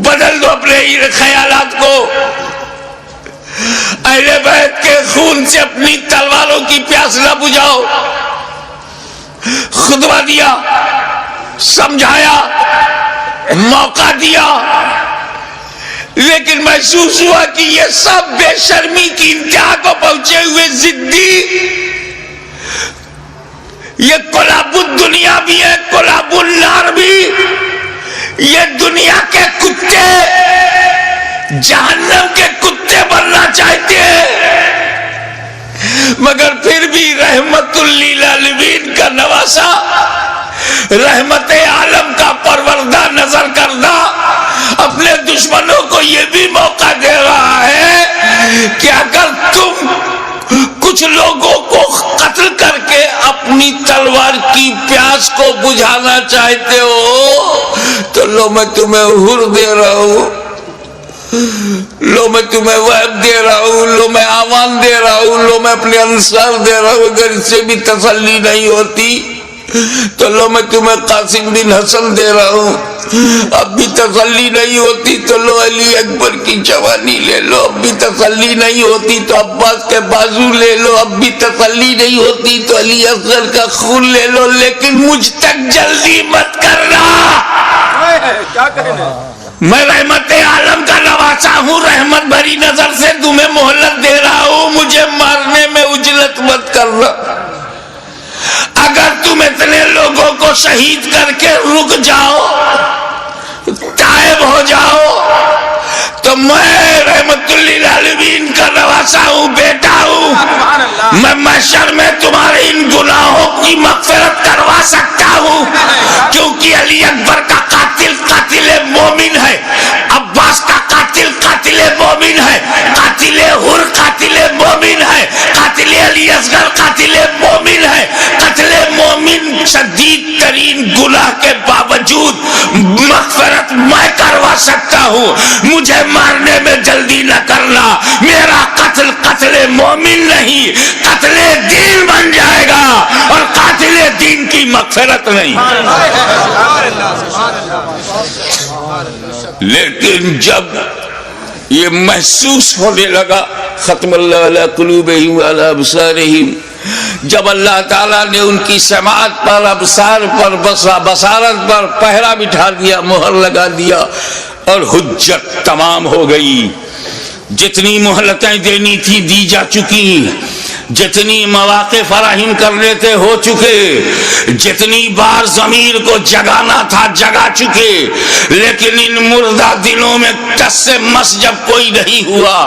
بدل دو اپنے خیالات کو. اہل بیت کے خون سے اپنی تلواروں کی پیاس نہ بجھاؤ. خطبہ دیا, سمجھایا, موقع دیا, لیکن محسوس ہوا کہ یہ سب بے شرمی کی انتہا کو پہنچے ہوئے ضدی, یہ کلاب الدنیا بھی ہے, کلاب النار بھی. یہ دنیا کے کتے جہنم کے کتے بننا چاہتے ہیں, مگر پھر بھی رحمت للعالمین کا نواسا, رحمت عالم کا پروردہ نظر کردہ اپنے دشمنوں کو یہ بھی موقع دے رہا ہے کہ اگر تم کچھ لوگوں کو قتل کر کے اپنی تلوار کی پیاس کو بجھانا چاہتے ہو تو لو میں تمہیں حر دے رہا ہوں, لو میں تمہیں وعد دے رہا ہوں, لو میں آمان دے رہا ہوں, لو میں اپنے انصار دے رہا ہوں. اگر اس سے بھی تسلی نہیں ہوتی تو لو میں تمہیں قاسم بن حسن دے رہا ہوں. اب بھی تسلی نہیں ہوتی تو لو علی اکبر کی جوانی لے لو. اب بھی تسلی نہیں ہوتی تو عباس کے بازو لے لو. اب بھی تسلی نہیں ہوتی تو علی اصغر کا خون لے لو. لیکن مجھ تک جلدی مت کرنا, کیا کہنا. میں رحمت عالم کا نواسا ہوں, رحمت بھری نظر سے تمہیں مہلت دے رہا ہوں. مجھے مارنے میں عجلت مت کرنا. اگر تم اتنے لوگوں کو شہید کر کے رک جاؤ, تائب ہو جاؤ, تو میں رحمت للعالمین کا نواسا ہوں, بیٹا ہوں. میں محشر میں تمہارے ان گناہوں کی مغفرت کروا سکتا ہوں, کیونکہ علی اکبر کا قاتل قاتل مومن ہے, عباس کا قاتل قاتل مومن ہے, قاتل حر قاتل مومن ہے, قاتل علی اصغر قاتل مومن ہے. قتل مومن شدید ترین گناہ کے باوجود مغفرت میں کروا سکتا ہوں. مجھے مارنے میں جلدی نہ کرنا. میرا قتل قتل مومن نہیں, قتل دین بن جائے گا, اور قاتل دین کی مغفرت نہیں. لیکن جب یہ محسوس ہونے لگا, ختم اللہ علی قلوبہم وعلی ابصارہم, جب اللہ تعالیٰ نے ان کی سماعت پر, ابصار پر, بصارت پر پہرا بٹھا دیا, مہر لگا دیا, اور حجت تمام ہو گئی. جتنی مہلتیں دینی تھی دی جا چکی, جتنی مواقع فراہم کرنے تھے ہو چکے, جتنی بار ضمیر کو جگانا تھا جگا چکے, لیکن ان مردہ دلوں میں ٹس سے مس جب کوئی نہیں ہوا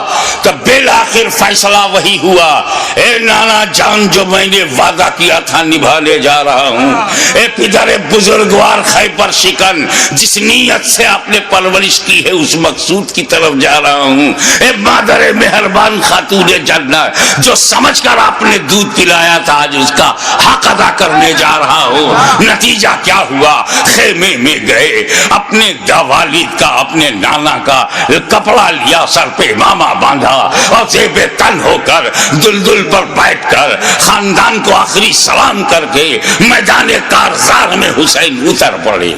تب بالآخر فیصلہ وہی ہوا. اے نانا جان, جو میں نے وعدہ کیا تھا نبھانے جا رہا ہوں. اے پدر بزرگوار خیبر شکن, جس نیت سے آپ نے پرورش کی ہے اس مقصود کی طرف جا رہا ہوں. اے مادر مہربان خاتون جنت, جو سمجھ کر آپ نے دودھ پلایا تھا آج اس کا حق ادا کرنے جا رہا ہوں. نتیجہ کیا ہوا؟ خیمے میں گئے, اپنے والد کا, اپنے نانا کا کپڑا لیا, سر پہ امامہ باندھا, اور زیب تن ہو کر دلدل پر بیٹھ کر خاندان کو آخری سلام کر کے میدان کارزار میں حسین اتر پڑے.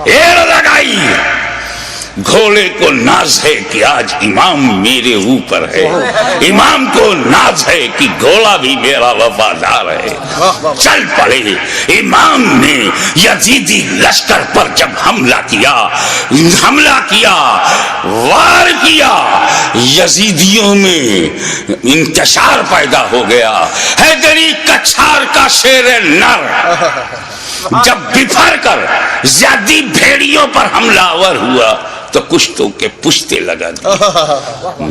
ایر لگائی, گھوڑے کو ناز ہے کہ آج امام میرے اوپر ہے, امام کو ناز ہے کہ گھوڑا بھی میرا وفادار ہے. چل پڑے. امام نے یزیدی لشکر پر جب حملہ کیا, وار کیا, یزیدیوں میں انتشار پیدا ہو گیا. حیدری کچھار کا شیر نر جب بفر کر زیادی بھیڑیوں پر حملہ آور ہوا تو کشتوں کے پشتے لگا دیا,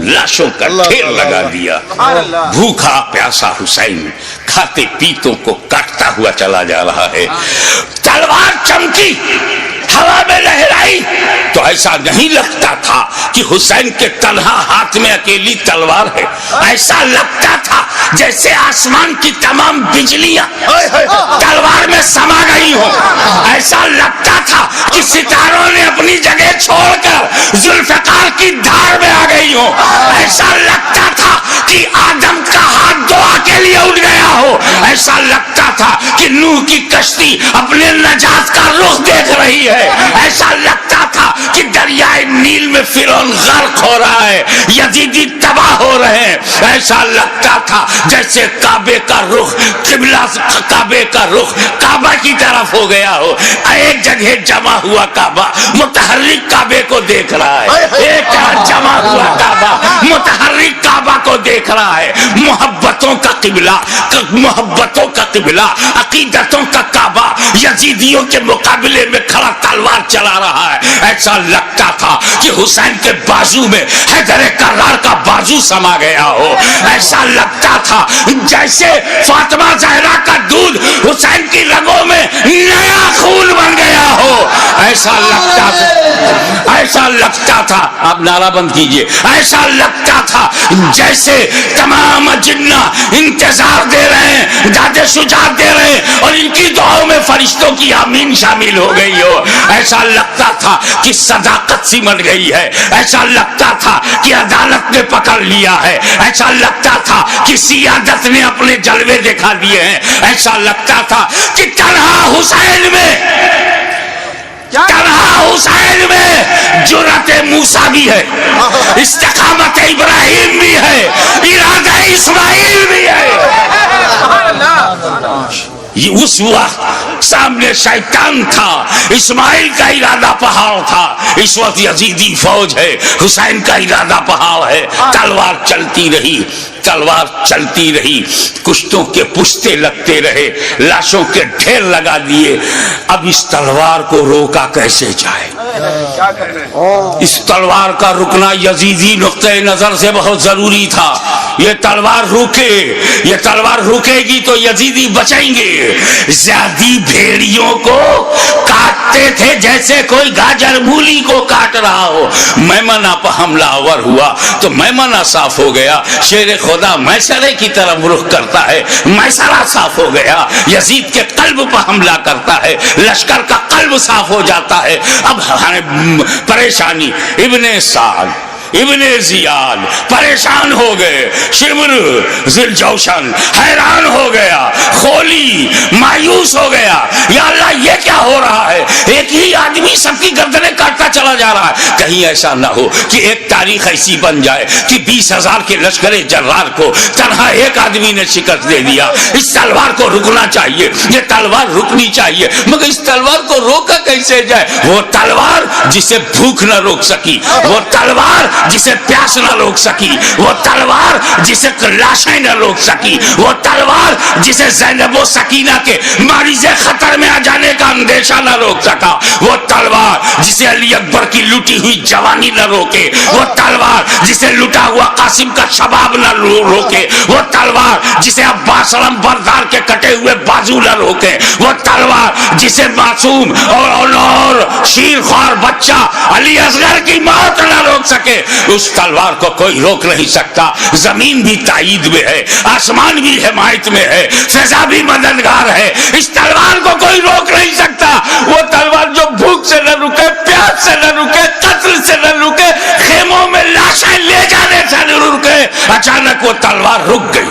لاشوں کا ڈھیر لگا دیا. بھوکا پیاسا حسین کھاتے پیتوں کو کاٹتا ہوا چلا جا رہا ہے. تلوار چمکی, ہوا میں لہرائی تو ایسا نہیں لگتا تھا کہ حسین کے تنہا ہاتھ میں اکیلی تلوار ہے. ایسا لگتا تھا جیسے آسمان کی تمام بجلیاں تلوار میں سما گئی ہو. ایسا لگتا تھا کہ ستاروں نے اپنی جگہ چھوڑ کر ذوالفقار کی دھار میں آ گئی ہو. ایسا لگتا تھا کہ آدم کا ہاتھ دعا کے لیے اٹھ گیا ہو. ایسا لگتا تھا کہ نوح کی کشتی اپنے نجات کا رخ دیکھ رہی ہے. ایسا لگتا تھا کہ دریائے نیل میں فرعون غرق ہو رہا ہے, یزیدی تباہ ہو رہے ہیں. ایسا لگتا تھا جیسے کعبے کا رخ قبلہ, کعبے کا رخ کعبہ کی طرف ہو گیا ہو. ایک جگہ جمع ہوا کعبہ متحرک کعبے کو دیکھ رہا ہے, ایک جمع ہوا کعبہ متحرک کعبہ کو دیکھ رہا ہے. محبتوں کا قبلہ, محبتوں کا قبلہ, عقیدتوں کا کعبہ یزیدیوں کے مقابلے میں کھڑا تلوار چلا رہا ہے. ایسا لگتا تھا کہ حسین کے بازو میں حیدر کرار کا بازو سما گیا ہو. ایسا لگتا تھا جیسے فاطمہ زہرا کا دودھ حسین کی رگوں میں نیا خون بن گیا ہو. ایسا لگتا تھا, ایسا لگتا تھا, آپ نعرہ بند کیجئے, ایسا لگتا تھا جیسے تمام جنہ انتظار دے رہے ہیں, داد شجاعت دے رہے ہیں, اور ان کی دعاؤں میں فرشتوں کی آمین شامل ہو گئی ہو. ایسا لگتا تھا کہ صداقت سمٹ گئی ہے. ایسا لگتا تھا کہ عدالت نے پکڑ لیا ہے. ایسا لگتا تھا کہ سیادت نے اپنے جلوے دکھا دیے ہیں. ایسا لگتا تھا کہ تنہا حسین میں, تنہا حسین میں جرأت موسیٰ بھی ہے, استقامت ابراہیم بھی ہے, ارادہ اسماعیل بھی ہے. اس وقت سامنے شیطان تھا, اسماعیل کا ارادہ پہاڑ تھا. اس وقت یزیدی فوج ہے, حسین کا ارادہ پہاڑ ہے. تلوار چلتی رہی, تلوار چلتی رہی, کشتوں کے پشتے لگتے رہے, لاشوں کے ڈھیر لگا دیے. اب اس تلوار کو روکا کیسے جائے؟ اس تلوار کا رکنا یزیدی نقطہ نظر سے بہت ضروری تھا. یہ تلوار روکے, یہ تلوار روکے گی تو یزیدی بچیں گے. زیادی بھیڑیوں کو کاٹتے تھے جیسے کوئی گاجر مولی کو کاٹ رہا ہو. میمنہ پر حملہ آور ہوا تو میمنہ صاف ہو گیا. شیر خدا میسرے کی طرف رخ کرتا ہے, میسرہ صاف ہو گیا. یزید کے قلب پر حملہ کرتا ہے, لشکر کا قلب صاف ہو جاتا ہے. اب پریشانی, ابن سعد, ابن زیاد پریشان ہو گئے, شمر ذوالجوشن حیران ہو گیا, خولی مایوس ہو گیا. یا اللہ یہ کیا ہو رہا ہے؟ ایک ہی آدمی سب کی گردنیں کاٹتا چلا جا رہا ہے. کہیں ایسا نہ ہو کہ ایک تاریخ ایسی بن جائے کہ 20,000 کے لشکر جرار کو تنہا ایک آدمی نے شکست دے دیا. اس تلوار کو رکنا چاہیے, یہ تلوار رکنی چاہیے. مگر اس تلوار کو روکا کیسے جائے؟ وہ تلوار جسے بھوک نہ روک سکی, وہ تلوار جسے پیاس نہ روک سکی, وہ تلوار جسے لاشیں نہ روک سکی, وہ تلوار جسے زینب و سکینہ کے مریض خطر میں آ جانے کا اندیشہ نہ روک سکا, وہ تلوار جسے علی اکبر کی لوٹی ہوئی جوانی نہ روکے, وہ تلوار جسے لٹا ہوا قاسم کا شباب نہ روکے, وہ تلوار جسے عباس علم بردار کے کٹے ہوئے بازو نہ روکے, وہ تلوار جسے معصوم اور شیر خوار بچہ علی اصغر کی موت نہ روک سکے. اس تلوار کو کوئی روک نہیں سکتا. زمین بھی تائید میں ہے, آسمان بھی حمایت میں ہے, فضا بھی مددگار ہے. اس تلوار کو کوئی روک نہیں سکتا. وہ تلوار جو بھوک سے نہ رکے, پیاس سے نہ رکے, قتل سے نہ رکے, خیموں میں لاشیں لے جانے سے نہ رکے. اچانک وہ تلوار رک گئی,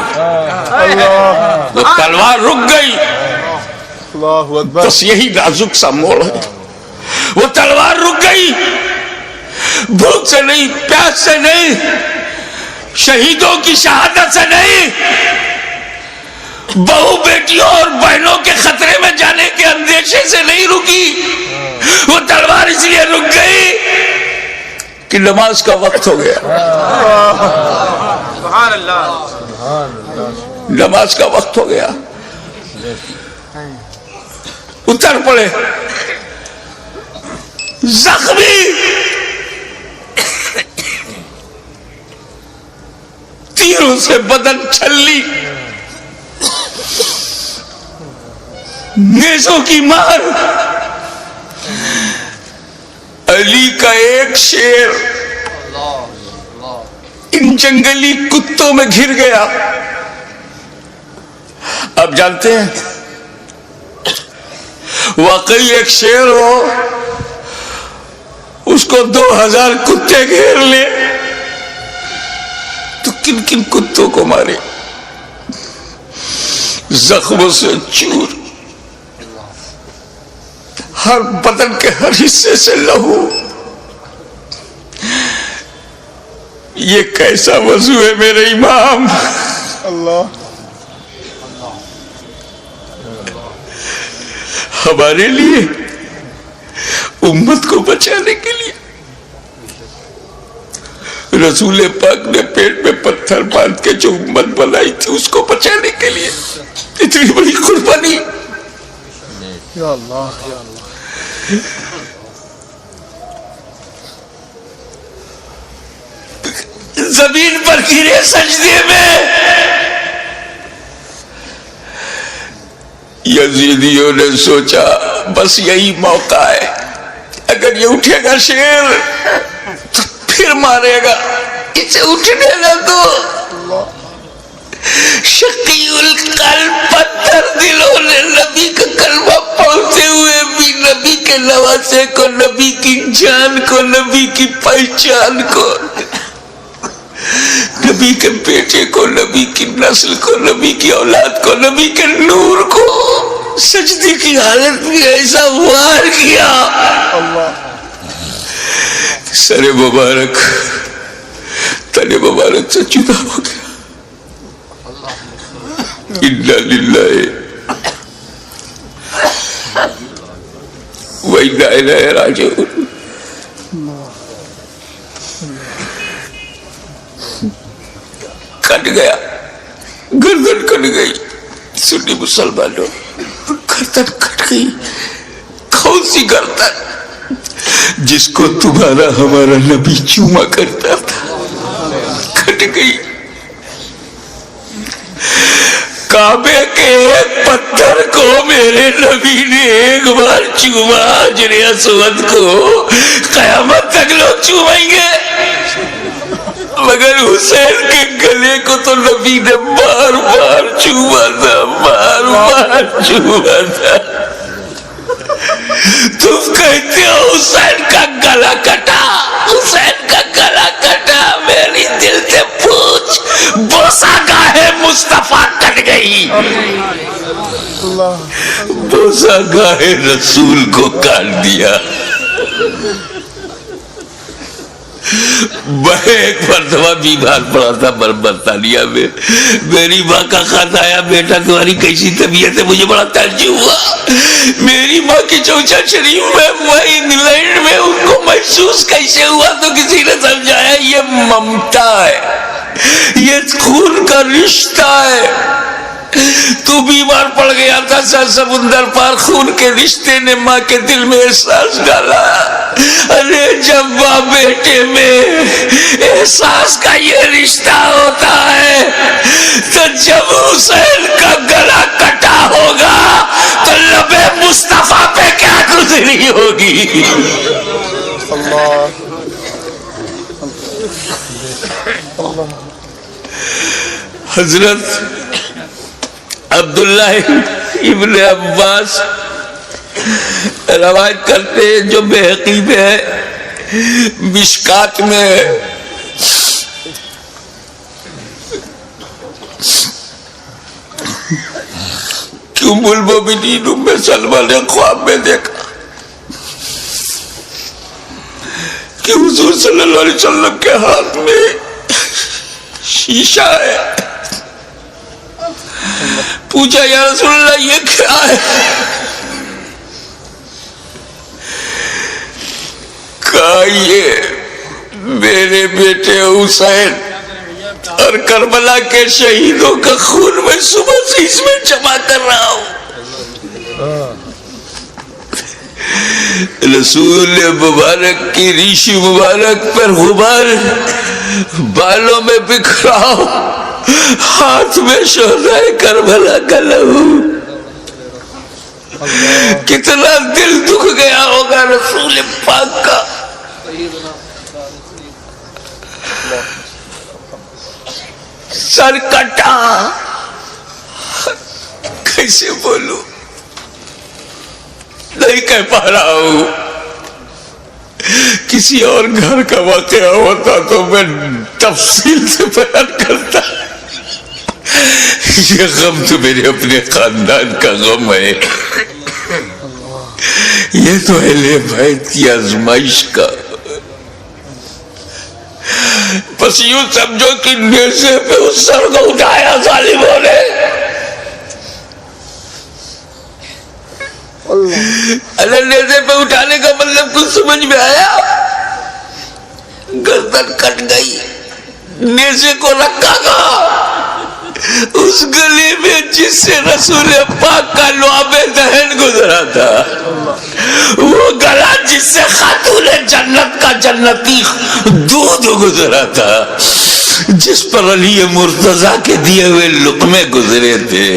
وہ تلوار رک گئی. بس یہی نازک سا موڑ ہے. وہ تلوار رک گئی, بھوک سے نہیں, پیاس سے نہیں, شہیدوں کی شہادت سے نہیں, بہو بیٹیوں اور بہنوں کے خطرے میں جانے کے اندیشے سے نہیں رکی. وہ تلوار اس لیے رک گئی کہ نماز کا وقت ہو گیا. سبحان اللہ, نماز کا وقت ہو گیا. اتر پڑے زخمی, تیروں سے بدن چھلی, نیزوں کی مار. علی کا ایک شیر ان جنگلی کتوں میں گھر گیا. آپ جانتے ہیں واقعی ایک شیر ہو, اس کو 2000 کتے گھیر لے تو کن کن کتوں کو مارے؟ زخموں سے چور، ہر بدن کے ہر حصے سے لہو. یہ کیسا وضو ہے میرے امام؟ اللہ ہمارے لیے، امت کو بچانے کے لیے رسول پاک نے پیٹ میں پتھر باندھ کے جو امت بنائی تھی اس کو بچانے کے لیے اتنی بڑی قربانی. یا اللہ یا اللہ. زمین پر گرے سجدے میں. یزیدیوں نے سوچا بس یہی موقع ہے، اگر یہ اٹھے گا شیر تو پھر مارے گا، اسے اٹھنے نہ دو. شقی القلب پتھر دلوں نے نبی کا کلمہ پڑھتے ہوئے بھی نبی کے نواسے کو، نبی کی جان کو، نبی کی پہچان کو، نبی کے بیٹے کو، نبی کی نسل کو، نبی کی اولاد کو، نبی کے نور کو سجدے کی حالت میں ایسا وار کیا. سر مبارک تن مبارک سے جدا ہو گیا. انا للہ و انا الیہ راجعون. کٹ گیا، گردن کٹ گئی. سنی مسلمانوں، گردن کٹ گئی. کون سی گردن؟ جس کو تمہارا ہمارا نبی چوما کرتا تھا، کٹ گئی. کعبے کے ایک پتھر کو میرے نبی نے ایک بار چوما، حجر اسود کو قیامت تک لوگ چومیں گے، مگر حسین کے گلے کو تو نبی نے بار بار چوما تھا، بار بار چوما تھا. تم کہتے ہو حسین کا گلا کٹا، حسین کا گلا کٹا. میری دل سے پوچھ، بوسا گاہے مصطفیٰ کٹ گئی، بوسا گاہے رسول کو کاٹ دیا. میں ایک مرتبہ بیمار پڑا تھا برطانیہ میں. میری ماں کا خط آیا، بیٹا تمہاری کیسی طبیعت ہے؟ مجھے بڑا تعجب ہوا. میری ماں کی چوچا شریف میں، وہ انگلینڈ میں، ان کو محسوس کیسے ہوا تو کسی نے سمجھایا یہ ممتا ہے، یہ خون کا رشتہ ہے. تو بیمار پڑ گیا تھا، سر سمندر پار خون کے رشتے نے ماں کے دل میں احساس ڈالا. ارے جب ماں بیٹے میں احساس کا یہ رشتہ ہوتا ہے تو جب حسین کا گلا کٹا ہوگا تو لب مصطفیٰ پہ کیا گزری ہوگی. حضرت عبداللہ ابن عباس روایت کرتے ہیں، جو بحقی میں ہے، مشکات میں ہے، کہ ام المومنین ام سلمہ نے خواب میں دیکھا کہ حضور صلی اللہ علیہ وسلم کے ہاتھ میں شیشہ ہے. پوچھا یا رسول اللہ یہ کیا ہے؟ کہا یہ میرے بیٹے حسین اور کربلا کے شہیدوں کا خون میں صبح سے اس میں جمع کر رہا ہوں. رسول مبارک کی ریشی مبارک پر غبار بالوں میں بکھرا ہوں، ہاتھ میں شہدائے کربلا کا لہو. کتنا دل دکھ گیا ہوگا رسول پاک کا. سر کٹا، کیسے بولوں، نہیں کہہ پا رہا ہوں. کسی اور گھر کا واقعہ ہوتا تو میں تفصیل سے بیان کرتا. یہ غم تو میرے اپنے خاندان کا غم ہے. یہ تو اہل بیت کی آزمائش کا. بس یوں سمجھو کہ نیزے پہ اس سر کو اٹھایا ظالموں نے. اللہ نیزے پہ اٹھانے کا مطلب کچھ سمجھ میں آیا؟ گردن کٹ گئی. نیزے کو رکھا گا اس گلی میں جس سے رسول پاک کا لعاب دہن گزرا تھا. وہ گلا جس سے خاتون جنت کا جنتی دودھ گزرا تھا, جس پر علی مرتضیٰ کے دیے ہوئے لقمے گزرے تھے.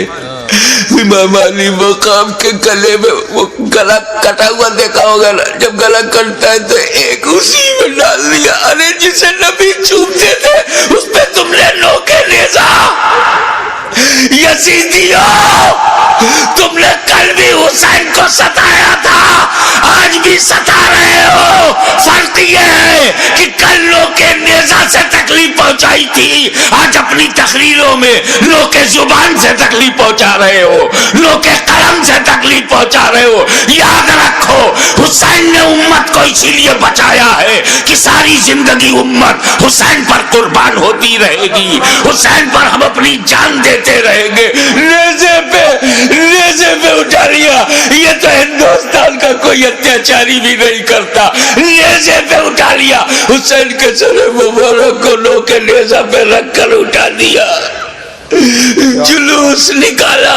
امام علی مقام کے گلے میں وہ گلا کٹا ہوا دیکھا ہوگا نا, جب گلا کٹتا ہے تو ایک اسی میں ڈال دیا. ارے جسے نبی چومتے تھے اس پہ تم نے نوکے نیزا. یزیدیوں, تم نے کل بھی حسین کو ستایا تھا, آج بھی ستا رہے ہو. فرق یہ ہے کہ کل نوکے نیزا سے تکلیف پہنچائی تھی, آج اپنی تقریروں میں نوکے زبان سے تکلیف پہنچا رہے ہو, نوکے قلم سے تکلیف پہنچا رہے ہو. یاد رکھو حسین نے امت کو اسی لیے بچایا ہے کہ ساری زندگی امت حسین پر قربان ہوتی رہے گی, حسین پر ہم اپنی جان دیتے رہیں گے. نیزے پہ اٹھا لیا. یہ تو ہندوستان کا کوئی اتیاچاری بھی نہیں کرتا. نیزے پہ اٹھا لیا. حسین کے سر مبارک کو لو کے نیزہ پہ رکھ کر اٹھا دیا. جلوس نکالا,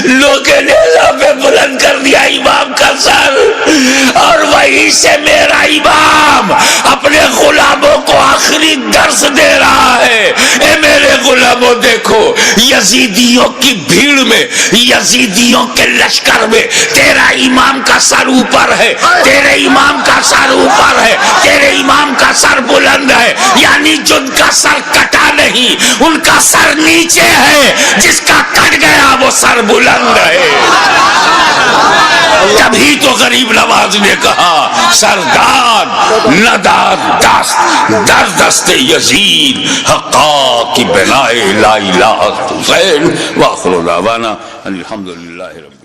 لوگ نیزہ پہ بلند کر دیا امام کا سر, اور وہیں سے میرا امام اپنے غلاموں کو آخری درس دے رہا ہے. اے میرے غلاموں, دیکھو یزیدیوں کی بھیڑ میں, یزیدیوں کے لشکر میں تیرا امام کا سر اوپر ہے, تیرے امام کا سر اوپر ہے, تیرے امام کا سر بلند ہے. یعنی جن کا سر کٹا نہیں, ان کا سر نیچے ہے, جس کا کٹ گیا وہ سر بلند ہے. تبھی تو غریب نواز نے کہا سردار نداد در دست یزید حقا کی بنائے لا الہ حسین. وآخر دعوانا الحمدللہ رب